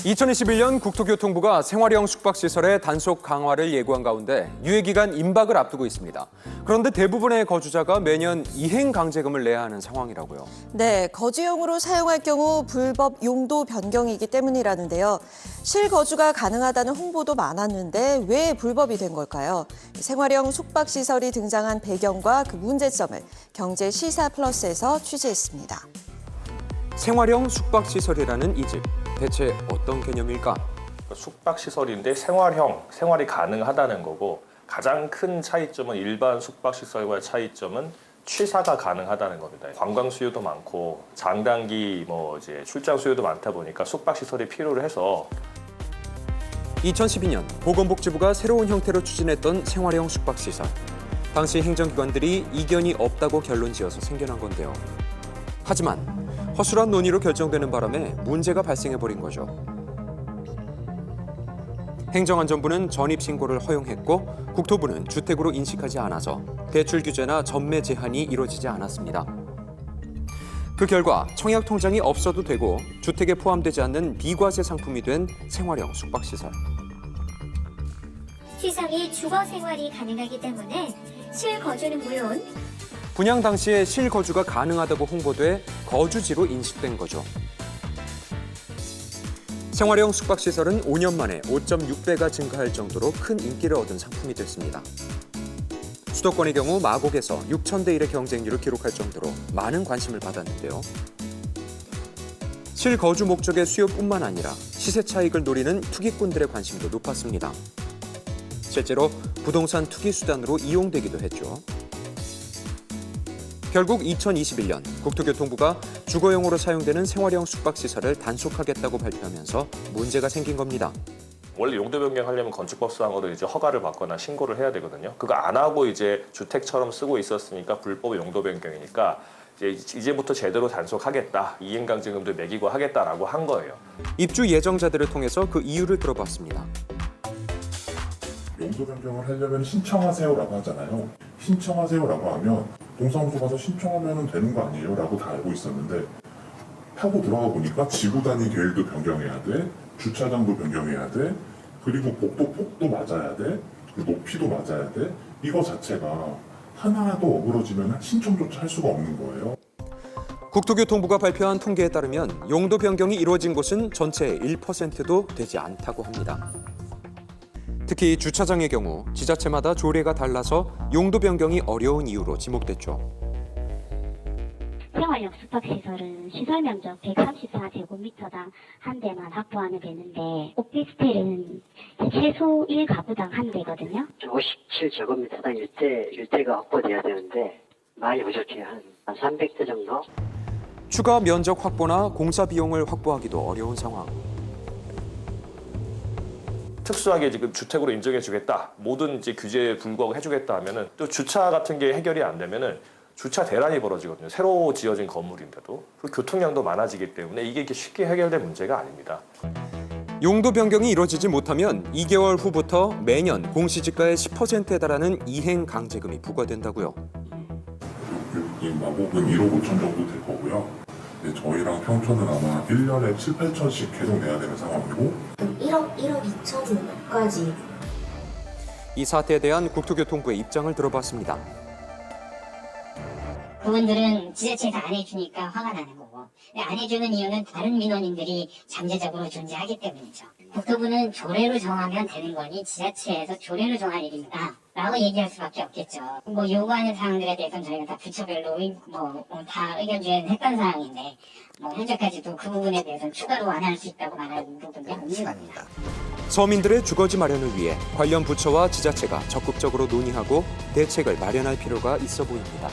2021년 국토교통부가 생활형 숙박시설의 단속 강화를 예고한 가운데 유예기간 임박을 앞두고 있습니다. 그런데 대부분의 거주자가 매년 이행 강제금을 내야 하는 상황이라고요. 네, 거주용으로 사용할 경우 불법 용도 변경이기 때문이라는데요. 실거주가 가능하다는 홍보도 많았는데 왜 불법이 된 걸까요? 생활형 숙박시설이 등장한 배경과 그 문제점을 경제시사플러스에서 취재했습니다. 생활형 숙박시설이라는 이 집, 대체 어떤 개념일까? 숙박시설인데 생활형, 생활이 가능하다는 거고 가장 큰 차이점은 일반 숙박시설과의 차이점은 취사가 가능하다는 겁니다. 관광 수요도 많고 장단기 이제 출장 수요도 많다 보니까 숙박시설이 필요로 해서 2012년 보건복지부가 새로운 형태로 추진했던 생활형 숙박시설. 당시 행정기관들이 이견이 없다고 결론지어서 생겨난 건데요. 하지만 허술한 논의로 결정되는 바람에 문제가 발생해버린 거죠. 행정안전부는 전입신고를 허용했고 국토부는 주택으로 인식하지 않아서 대출 규제나 전매 제한이 이루어지지 않았습니다. 그 결과 청약 통장이 없어도 되고 주택에 포함되지 않는 비과세 상품이 된 생활형 숙박시설. 시설이 주거 생활이 가능하기 때문에 실거주는 물론 분양 당시에 실거주가 가능하다고 홍보돼 거주지로 인식된 거죠. 생활형 숙박시설은 5년 만에 5.6배가 증가할 정도로 큰 인기를 얻은 상품이 됐습니다. 수도권의 경우 마곡에서 6,000대 1의 경쟁률을 기록할 정도로 많은 관심을 받았는데요. 실거주 목적의 수요뿐만 아니라 시세 차익을 노리는 투기꾼들의 관심도 높았습니다. 실제로 부동산 투기 수단으로 이용되기도 했죠. 결국 2021년 국토교통부가 주거용으로 사용되는 생활형 숙박시설을 단속하겠다고 발표하면서 문제가 생긴 겁니다. 원래 용도 변경하려면 건축법상으로 허가를 받거나 신고를 해야 되거든요. 그거 안 하고 주택처럼 쓰고 있었으니까 불법 용도 변경이니까 이제부터 제대로 단속하겠다, 이행강제금도 매기고 하겠다라고 한 거예요. 입주 예정자들을 통해서 그 이유를 들어봤습니다. 용도 변경을 하려면 신청하세요라고 하잖아요. 신청하세요라고 하면 동사무소 가서 신청하면 되는 거 아니에요? 라고 다 알고 있었는데 하고 들어가 보니까 지구 단위 계획도 변경해야 돼, 주차장도 변경해야 돼, 그리고 복도 맞아야 돼, 높이도 맞아야 돼. 이거 자체가 하나라도 어그러지면 신청조차 할 수가 없는 거예요. 국토교통부가 발표한 통계에 따르면 용도 변경이 이루어진 곳은 전체의 1%도 되지 않다고 합니다. 특히 주차장의 경우 지자체마다 조례가 달라서 용도 변경이 어려운 이유로 지목됐죠. 생활형 숙박시설은 시설 면적 134제곱미터당 한 대만 확보하면 되는데 오피스텔은 최소 1가구당 한 대거든요. 57제곱미터당 1대가 확보돼야 되는데 많이 부족해요. 한 300대 정도. 추가 면적 확보나 공사 비용을 확보하기도 어려운 상황. 특수하게 지금 주택으로 인정해주겠다, 모든 규제에 불구하고 해주겠다 하면은 또 주차 같은 게 해결이 안 되면은 주차 대란이 벌어지거든요. 새로 지어진 건물인데도. 그리고 교통량도 많아지기 때문에 이게 쉽게 해결될 문제가 아닙니다. 용도 변경이 이루어지지 못하면 2개월 후부터 매년 공시지가의 10%에 달하는 이행 강제금이 부과된다고요. 이 마곡은 1억 5천 정도 될 거고요. 저희랑 평촌은 아마 1년에 7, 8천씩 계속 내야 되는 상황이고 1억 2천까지. 이 사태에 대한 국토교통부의 입장을 들어봤습니다. 그분들은 지자체에서 안 해주니까 화가 나는 거고 안 해주는 이유는 다른 민원인들이 잠재적으로 존재하기 때문이죠. 국토부는 조례로 정하면 되는 거니 지자체에서 조례로 정할 일입니다 라고 얘기할 수밖에 없겠죠. 요구하는 사항들에 대해서는 저희가 다 부처별로 다 의견 주의했던 사항인데 현재까지도 그 부분에 대해서는 추가로 완화할 수 있다고 말하는 부분이 없는 겁니다. 서민들의 주거지 마련을 위해 관련 부처와 지자체가 적극적으로 논의하고 대책을 마련할 필요가 있어 보입니다.